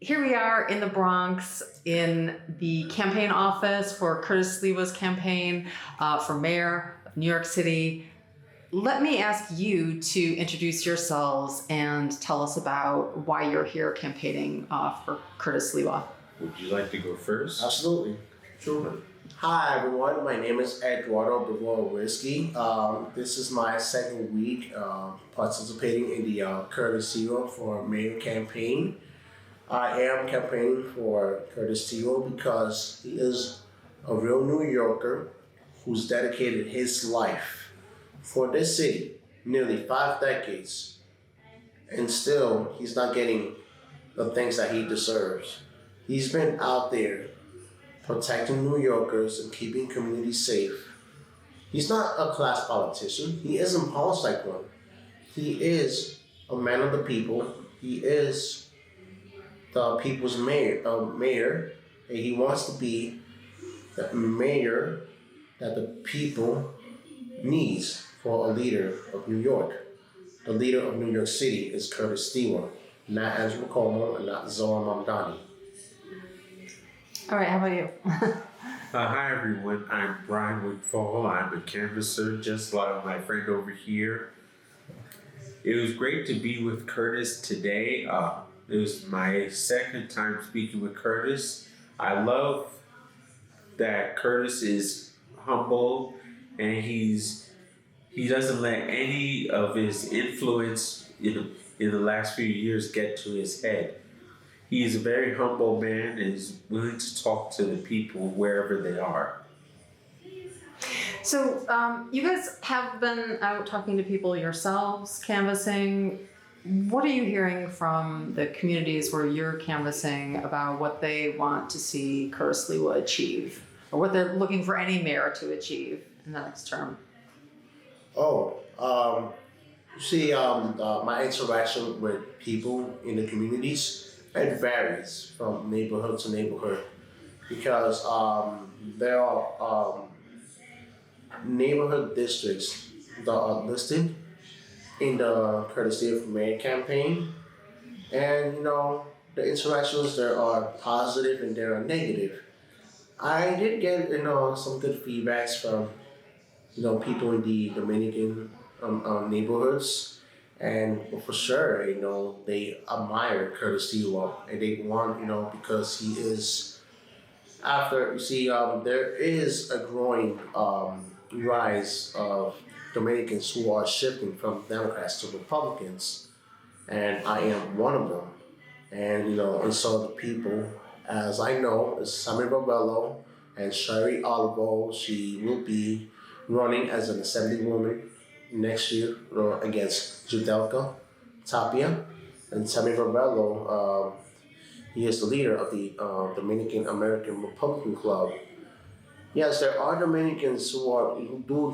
here we are in the Bronx in the campaign office for Curtis Sliwa's campaign for mayor of New York City. Let me ask you to introduce yourselves and tell us about why you're here campaigning for Curtis Sliwa. Would you like to go first? Absolutely. Sure. Hi, everyone. My name is Eduardo Whiskey. This is my second week participating in the Curtis Sliwa for mayor campaign. I am campaigning for Curtis Sliwa because he is a real New Yorker who's dedicated his life for this city, nearly 5 decades, and still he's not getting the things that he deserves. He's been out there protecting New Yorkers and keeping communities safe. He's not a class politician. He isn't polished like one. He is a man of the people. He is the people's mayor, and he wants to be the mayor that the people needs for a leader of New York. The leader of New York City is Curtis Sliwa, not Andrew Cuomo and not Zohar Mamdani. All right, how about you? Hi everyone, I'm Brian Woodfall. I'm a canvasser just like my friend over here. It was great to be with Curtis today. It was my second time speaking with Curtis. I love that Curtis is humble and he doesn't let any of his influence in the last few years get to his head. He is a very humble man and is willing to talk to the people wherever they are. So you guys have been out talking to people yourselves, canvassing. What are you hearing from the communities where you're canvassing about what they want to see Curtis Sliwa achieve, or what they're looking for any mayor to achieve in the next term? My interaction with people in the communities, it varies from neighborhood to neighborhood because there are neighborhood districts that are listed in the Curtis Sliwa mayor campaign, and the interactions there are positive and there are negative. I did get some good feedbacks from people in the Dominican neighborhoods, and for sure they admire Curtis Sliwa and they want because he is there is a growing rise of Dominicans who are shifting from Democrats to Republicans, and I am one of them. And so the people, as I know, is Sammy Robello and Sherry Olivo. She will be running as an assemblywoman next year against Judelka Tapia. And Sammy Robello, he is the leader of the Dominican American Republican Club. Yes, there are Dominicans who do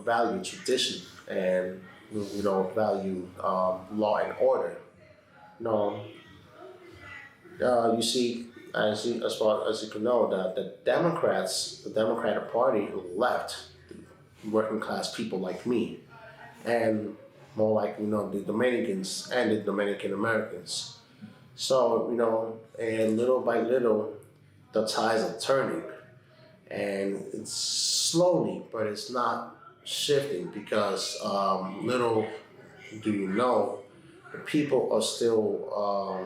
value tradition and value law and order. You see, as far as you can know, that the Democratic Party left working class people like me, and more like the Dominicans and the Dominican Americans. So and little by little, the tides are turning. And it's slowly, but it's not shifting because little do you know, the people are still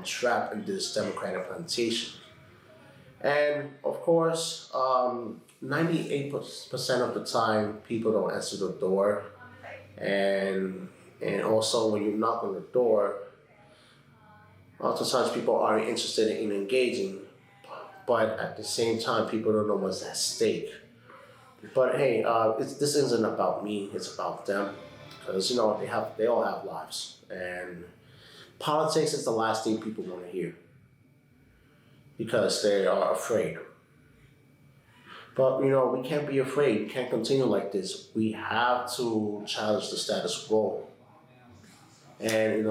trapped in this Democratic plantation. And of course, 98% of the time, people don't answer the door. And also when you knock on the door, lots of times people aren't interested in engaging. But at the same time, people don't know what's at stake. But hey, this isn't about me; it's about them, because they all have lives, and politics is the last thing people want to hear because they are afraid. But we can't be afraid. We can't continue like this. We have to challenge the status quo, and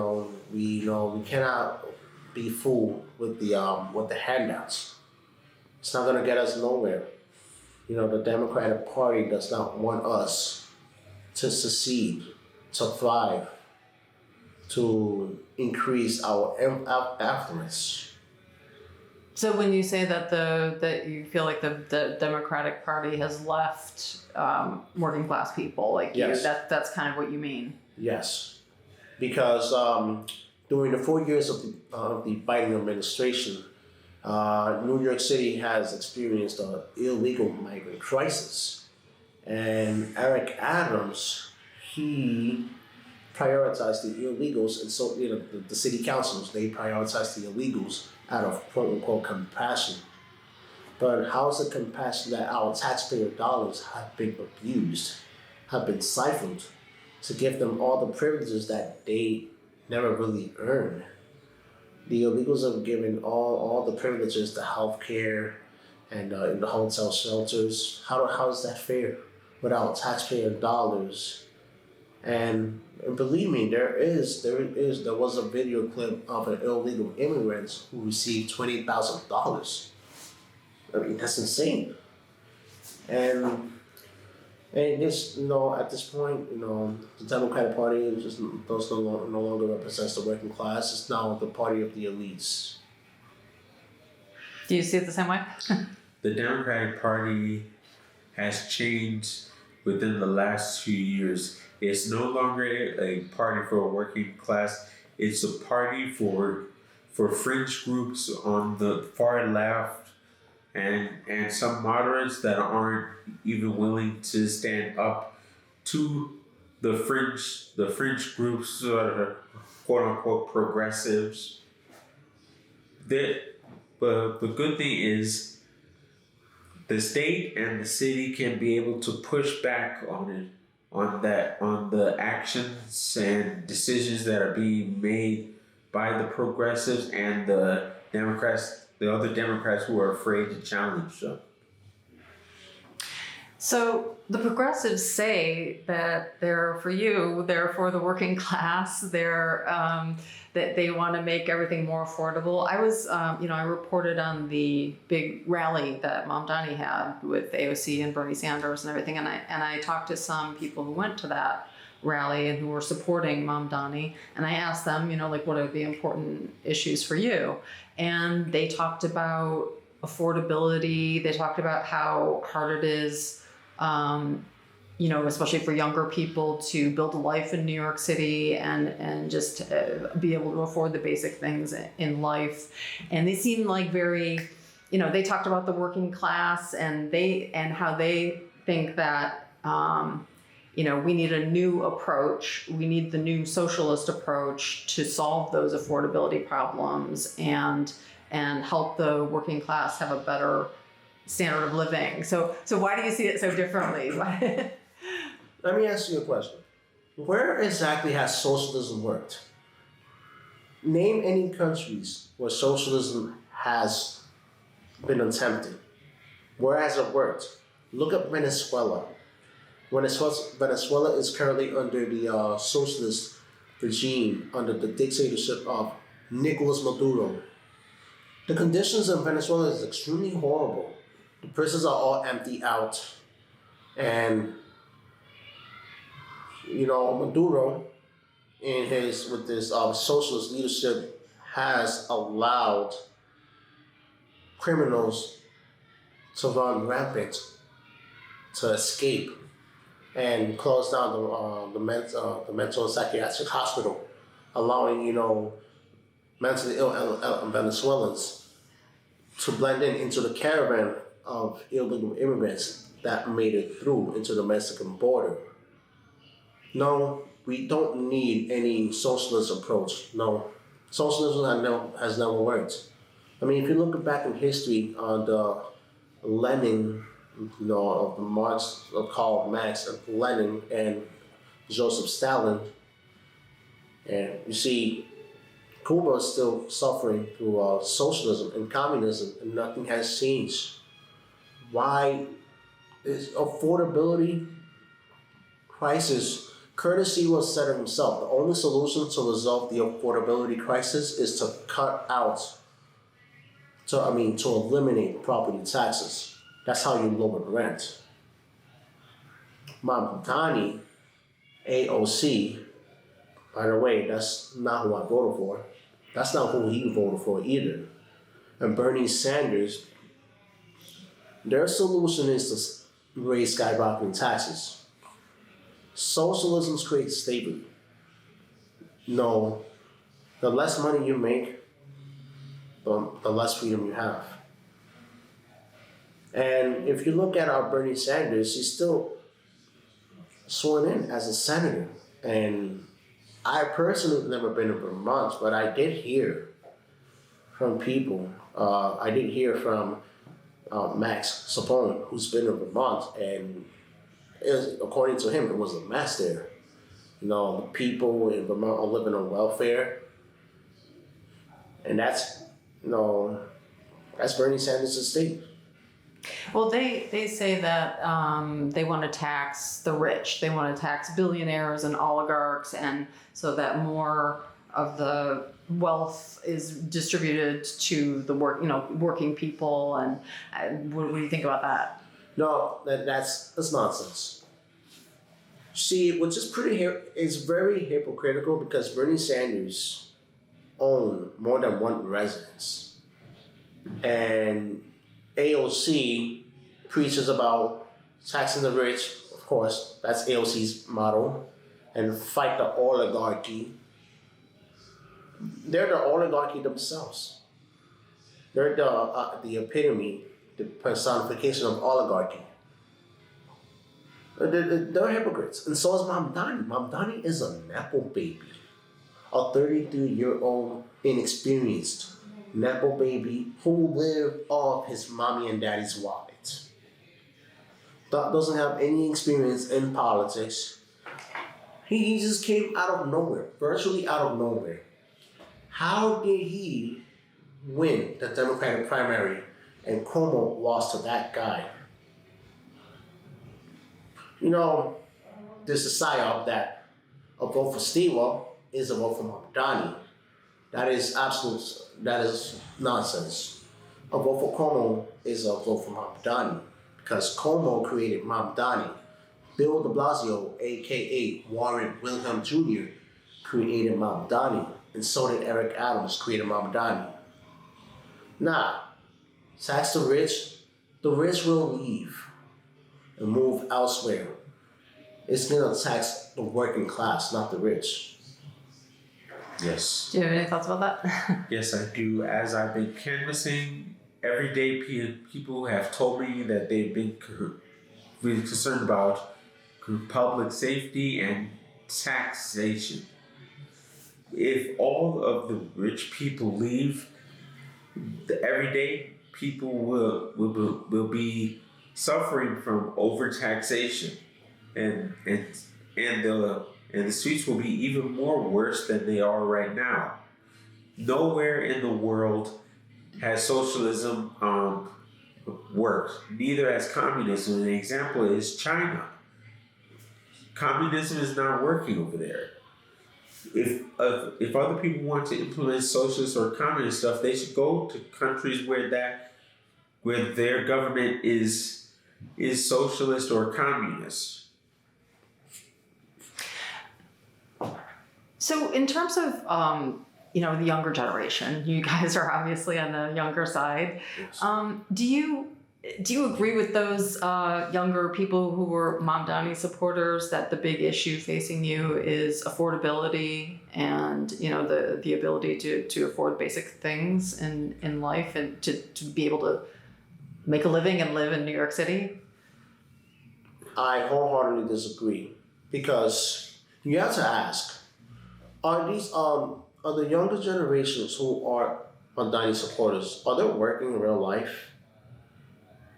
we cannot be fooled with the handouts. It's not going to get us nowhere. The Democratic Party does not want us to succeed, to thrive, to increase our affluence. So when you say that that you feel like the Democratic Party has left working class people like Yes. you, that's kind of what you mean. Yes, because during the 4 years of the Biden administration, New York City has experienced an illegal migrant crisis, and Eric Adams, he prioritized the illegals, and so the city councils, they prioritized the illegals out of quote unquote compassion. But how is it compassion that our taxpayer dollars have been abused, have been siphoned, to give them all the privileges that they never really earned? The illegals are given all the privileges, the health care, and in the hotel shelters. How is that fair without taxpayer dollars? And believe me, there was a video clip of an illegal immigrant who received $20,000. I mean, that's insane. And this, at this point, the Democratic Party just no longer represents the working class. It's now the party of the elites. Do you see it the same way? The Democratic Party has changed within the last few years. It's no longer a party for a working class. It's a party for fringe groups on the far left and some moderates that aren't even willing to stand up to the fringe groups that are quote unquote progressives. But the good thing is the state and the city can be able to push back on the actions and decisions that are being made by the progressives and the Democrats, the other Democrats who are afraid to challenge them. So the progressives say that they're for you, they're for the working class, that they want to make everything more affordable. I was, I reported on the big rally that Mamdani had with AOC and Bernie Sanders and everything, and I talked to some people who went to that rally and who were supporting Mamdani, and I asked them, what are the important issues for you? And they talked about affordability. They talked about how hard it is, especially for younger people to build a life in New York City and just be able to afford the basic things in life. And they seemed like very, they talked about the working class and how they think that, we need a new approach. We need the new socialist approach to solve those affordability problems and help the working class have a better standard of living. So why do you see it so differently? Let me ask you a question. Where exactly has socialism worked? Name any countries where socialism has been attempted. Where has it worked? Look at Venezuela. Venezuela is currently under the socialist regime, under the dictatorship of Nicolas Maduro. The conditions in Venezuela is extremely horrible. The prisons are all empty out. And, Maduro, with this socialist leadership, has allowed criminals to run rampant, to escape, and close down the mental and psychiatric hospital, allowing, mentally ill Venezuelans to blend into the caravan of illegal immigrants that made it through into the Mexican border. No, we don't need any socialist approach. No, socialism has never worked. I mean, if you look back in history, the Lenin, of the Marx of Karl Marx and Lenin and Joseph Stalin, and you see, Cuba is still suffering through socialism and communism, and nothing has changed. Why is affordability crisis? Curtis Sliwa said it himself. The only solution to resolve the affordability crisis is to to eliminate property taxes. That's how you lower the rent. Mamdani, AOC, by the way, that's not who I voted for. That's not who he voted for either. and Bernie Sanders, their solution is to raise skyrocketing taxes. Socialism creates slavery. No, the less money you make, the less freedom you have. And if you look at our Bernie Sanders, he's still sworn in as a senator. And I personally have never been to Vermont, but I did hear from people. I did hear from Max Sapone, who's been to Vermont, and according to him, it was a mess there. The people in Vermont are living on welfare, and that's Bernie Sanders' state. Well, they say that they want to tax the rich. They want to tax billionaires and oligarchs, and so that more of the wealth is distributed to the working people. And what do you think about that? No, that's nonsense. See, which is very hypocritical because Bernie Sanders owned more than one residence, and AOC preaches about taxing the rich. Of course, that's AOC's motto, and fight the oligarchy. They're the oligarchy themselves. They're the epitome, the personification of oligarchy. They're hypocrites, and so is Mamdani. Mamdani is a Nepo baby, a 33-year-old inexperienced Nepo baby who lived off his mommy and daddy's wallet. That doesn't have any experience in politics. He just came out of nowhere, virtually out of nowhere. How did he win the Democratic primary and Cuomo lost to that guy? There's a psyop that a vote for Sliwa is a vote for Mamdani. That is nonsense. A vote for Cuomo is a vote for Mamdani because Cuomo created Mamdani. Bill de Blasio, aka Warren Wilhelm Jr., created Mamdani, and so did Eric Adams, created Mamdani. Now, tax the rich will leave and move elsewhere. It's going to tax the working class, not the rich. Yes. Do you have any thoughts about that? Yes, I do. As I've been canvassing, everyday people have told me that they've been really concerned about public safety and taxation. If all of the rich people leave, the everyday people will be suffering from overtaxation, and the streets will be even more worse than they are right now. Nowhere in the world has socialism worked. Neither has communism. An example is China. Communism is not working over there. If other people want to implement socialist or communist stuff, they should go to countries where their government is socialist or communist. So in terms of the younger generation, you guys are obviously on the younger side. Yes. Do you agree with those younger people who were Mamdani supporters that the big issue facing you is affordability and the ability to afford basic things in life and to be able to make a living and live in New York City? I wholeheartedly disagree because you have to ask: are the younger generations who are Mamdani supporters, are they working in real life?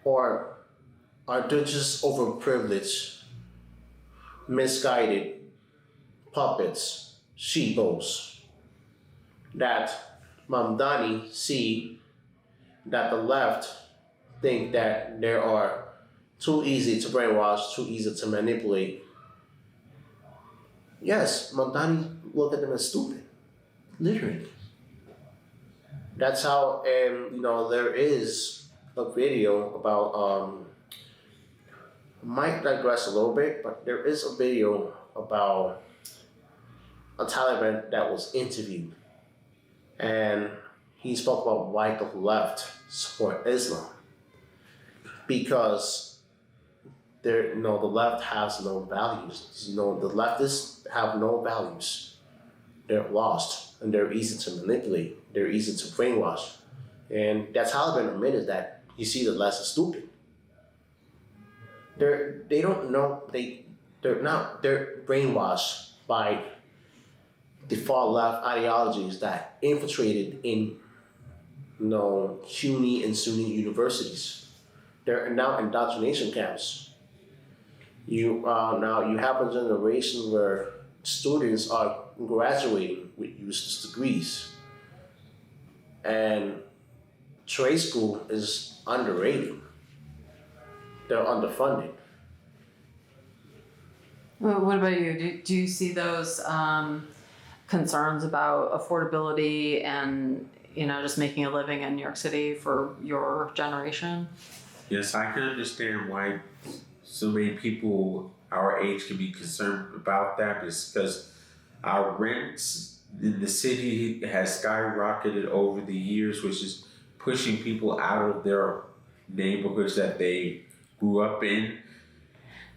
Or are they just overprivileged, misguided puppets, sheepos that Mamdani see that the left think that they are too easy to brainwash, too easy to manipulate? Yes, Mamdani look at them as stupid, literally. That's how, there is a video about, might digress a little bit, but there is a video about a Taliban that was interviewed, and he spoke about why the left support Islam, because the left has no values. The leftists have no values. They're lost and they're easy to manipulate. They're easy to brainwash, and that's how Taliban admitted that you see the left is stupid. They don't know they're brainwashed by the far left ideologies that infiltrated in CUNY and SUNY universities. There are now indoctrination camps. You have a generation where students are graduating with useless degrees, and trade school is underrated. They're underfunded. Well, what about you? Do you see those concerns about affordability and just making a living in New York City for your generation? Yes, I can understand why so many people our age can be concerned about that, because our rents in the city has skyrocketed over the years, which is pushing people out of their neighborhoods that they grew up in.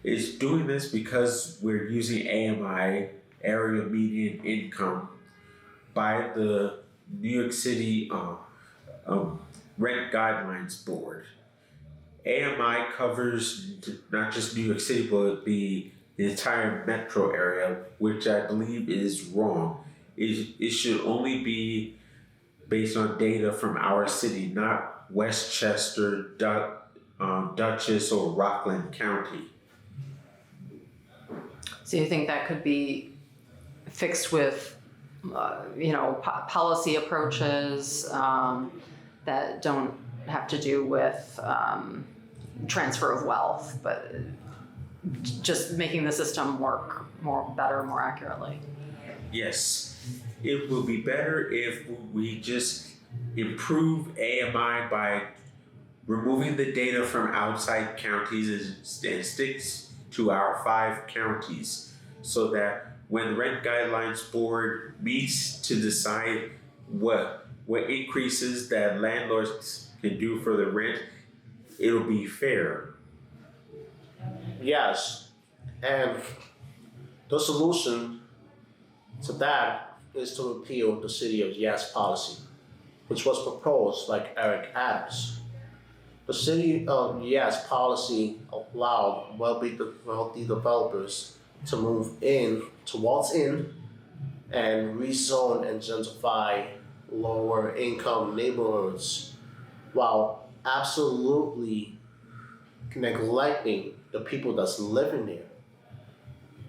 It's doing this because we're using AMI, area median income, by the New York City Rent Guidelines Board. AMI covers not just New York City, but the entire metro area, which I believe is wrong. It should only be based on data from our city, not Westchester, Dutchess, or Rockland County. So you think that could be fixed with, policy approaches that don't have to do with transfer of wealth, but just making the system work better, more accurately? Yes, it will be better if we just improve AMI by removing the data from outside counties and sticks to our 5 counties, so that when the Rent Guidelines Board meets to decide what increases that landlords can do for the rent, it'll be fair. Yes, and the solution to that is to repeal the City of Yes policy, which was proposed by Eric Adams. The City of Yes policy allowed wealthy developers to waltz in and rezone and gentrify lower income neighborhoods, while absolutely neglecting the people that's living there.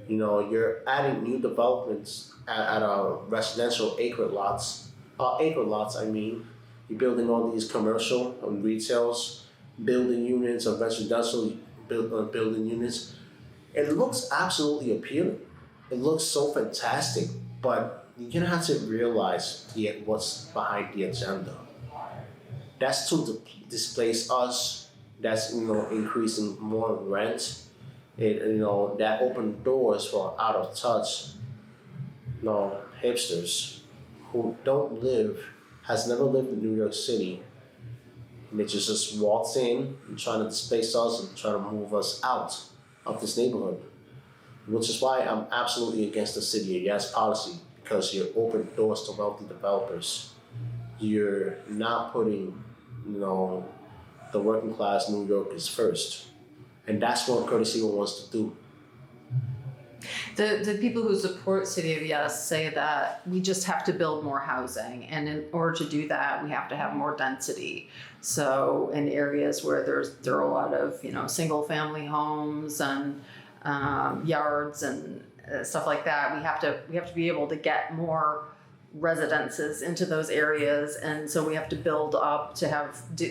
You're adding new developments at residential acre lots. You're building all these commercial and retails, building units of residential building units. It looks absolutely appealing. It looks so fantastic, but you're gonna have to realize what's behind the agenda. That's to displace us. That's increasing more rent. That open doors for out of touch, hipsters who has never lived in New York City. And they just waltz in and trying to displace us and trying to move us out of this neighborhood. Which is why I'm absolutely against the City of Yes policy, because you open doors to wealthy developers. You're not putting, the working class New Yorkers first. And that's what Curtis Sliwa wants to do. The people who support City of Yes say that we just have to build more housing, and in order to do that, we have to have more density. So in areas where there are a lot of single family homes and yards and stuff like that, we have to be able to get more residences into those areas, and so we have to build up to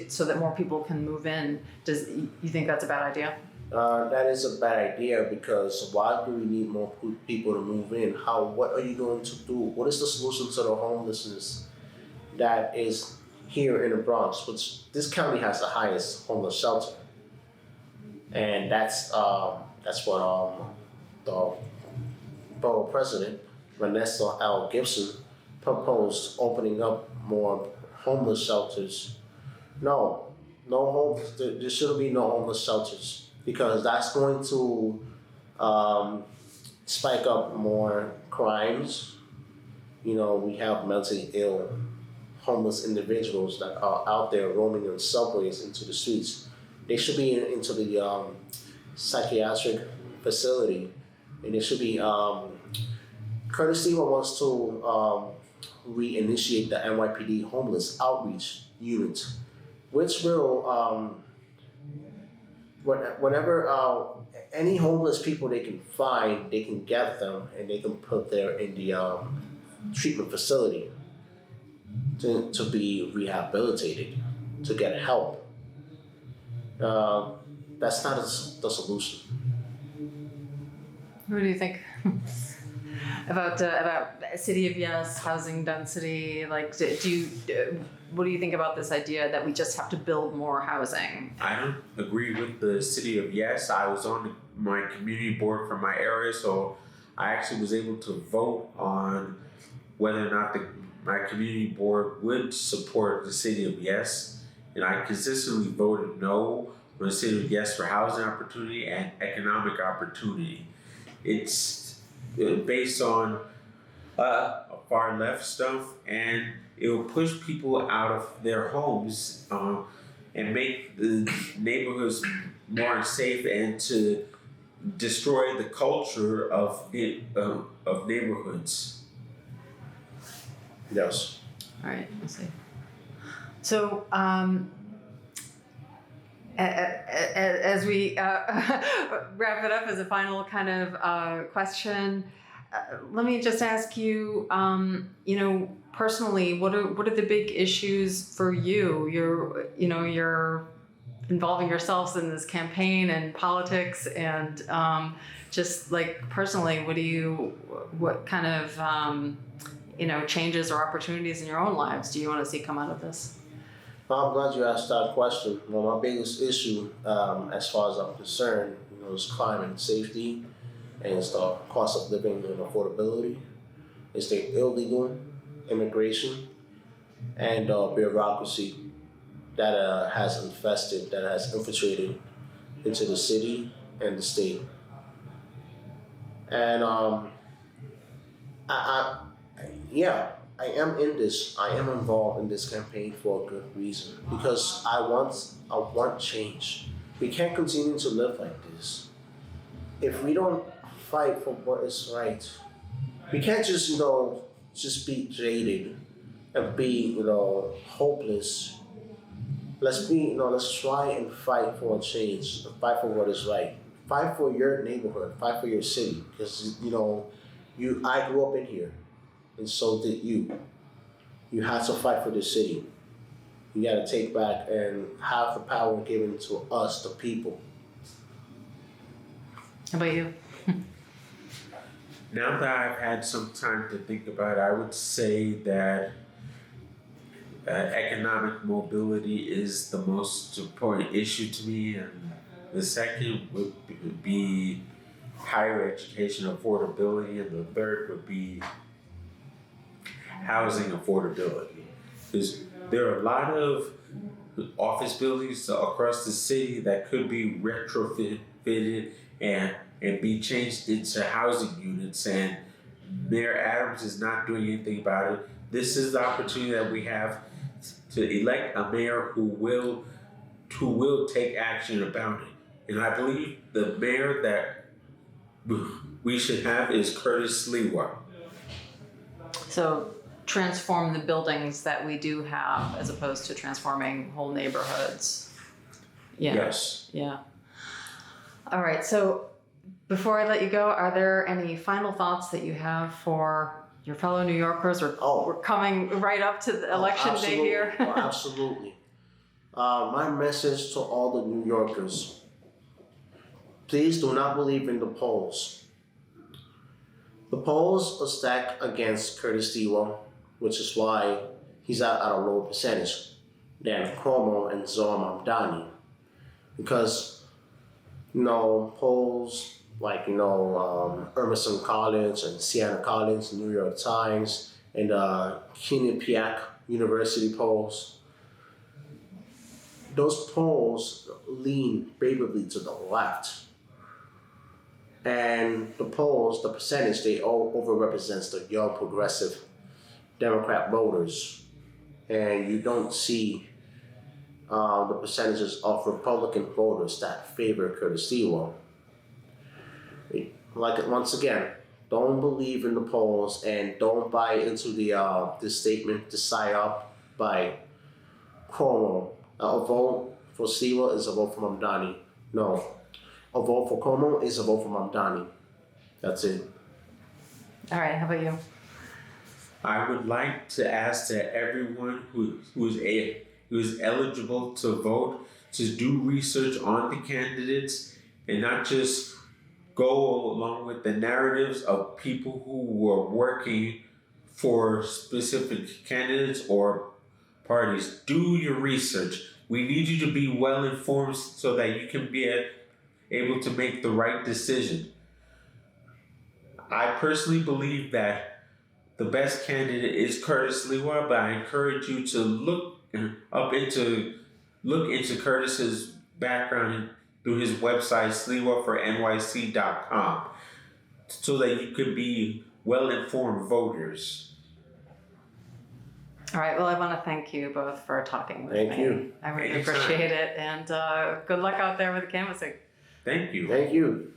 so that more people can move in. You think that's a bad idea? That is a bad idea, because why do we need more people to move in? What are you going to do? What is the solution to the homelessness that is here in the Bronx, which this county has the highest homeless shelter? And that's what the borough president, Vanessa L. Gibson, proposed, opening up more homeless shelters. No, no homeless. There shouldn't be no homeless shelters because that's going to spike up more crimes. We have mentally ill, homeless individuals that are out there roaming in subways into the streets. They should be into the psychiatric facility, and they should be. Curtis Sliwa wants to reinitiate the NYPD homeless outreach unit, which will whenever any homeless people they can find, they can get them and they can put there in the treatment facility to be rehabilitated, to get help. That's not the solution. What do you think about City of Yes, housing density? Like, what do you think about this idea that we just have to build more housing? I don't agree with the City of Yes. I was on my community board for my area, so I actually was able to vote on whether or not my community board would support the City of Yes, and I consistently voted no for the City of Yes for housing opportunity and economic opportunity. It's based on far left stuff, and it will push people out of their homes and make the neighborhoods more unsafe, and to destroy the culture of neighborhoods. Yes. All right, let's see. So, as we wrap it up as a final kind of question, let me just ask you, personally, what are the big issues for you? You're involving yourselves in this campaign and politics, and just like personally, what kind of changes or opportunities in your own lives do you want to see come out of this? Well, I'm glad you asked that question. Well, my biggest issue, as far as I'm concerned, is climate safety, and it's the cost of living and affordability. It's the illegal immigration and bureaucracy that has infiltrated into the city and the state. And I am in this. I am involved in this campaign for a good reason, because I want change. We can't continue to live like this. If we don't fight for what is right, we can't just be jaded and be hopeless. Let's try and fight for a change. Fight for what is right. Fight for your neighborhood. Fight for your city, because I grew up in here. And so did you. You have to fight for the city. You got to take back and have the power given to us, the people. How about you? Now that I've had some time to think about it, I would say that economic mobility is the most important issue to me, and the second would be higher education affordability, and the third would be housing affordability, because there are a lot of office buildings across the city that could be retrofitted and be changed into housing units, and Mayor Adams is not doing anything about it. This is the opportunity that we have to elect a mayor who will take action about it. And I believe the mayor that we should have is Curtis Sliwa. So transform the buildings that we do have, as opposed to transforming whole neighborhoods. Yeah. Yes. Yeah. All right. So before I let you go, are there any final thoughts that you have for your fellow New Yorkers? We're coming right up to the election day here. Absolutely. My message to all the New Yorkers: please do not believe in the polls. The polls are stacked against Curtis Sliwa, which is why he's at a lower percentage than Cuomo and Zohar Mamdani. Because, polls like, Emerson College and Siena College, New York Times, and Quinnipiac university polls. Those polls lean favorably to the left. And the polls, the percentage, they all overrepresents the young progressive Democrat voters. And you don't see the percentages of Republican voters that favor Curtis Sliwa. Like, once again, don't believe in the polls and don't buy into the statement, the psyop by Cuomo. A vote for Sliwa is a vote for Mamdani. No. A vote for Cuomo is a vote for Mamdani. That's it. All right, how about you? I would like to ask that everyone who is eligible to vote to do research on the candidates and not just go along with the narratives of people who were working for specific candidates or parties. Do your research. We need you to be well informed so that you can be able to make the right decision. I personally believe that the best candidate is Curtis Sliwa, but I encourage you to look into Curtis's background through his website sliwafornyc.com so that you could be well-informed voters. All right, well, I want to thank you both for talking with me. Thank you. I really Anytime. appreciate it, and good luck out there with the canvassing. Thank you. Thank you.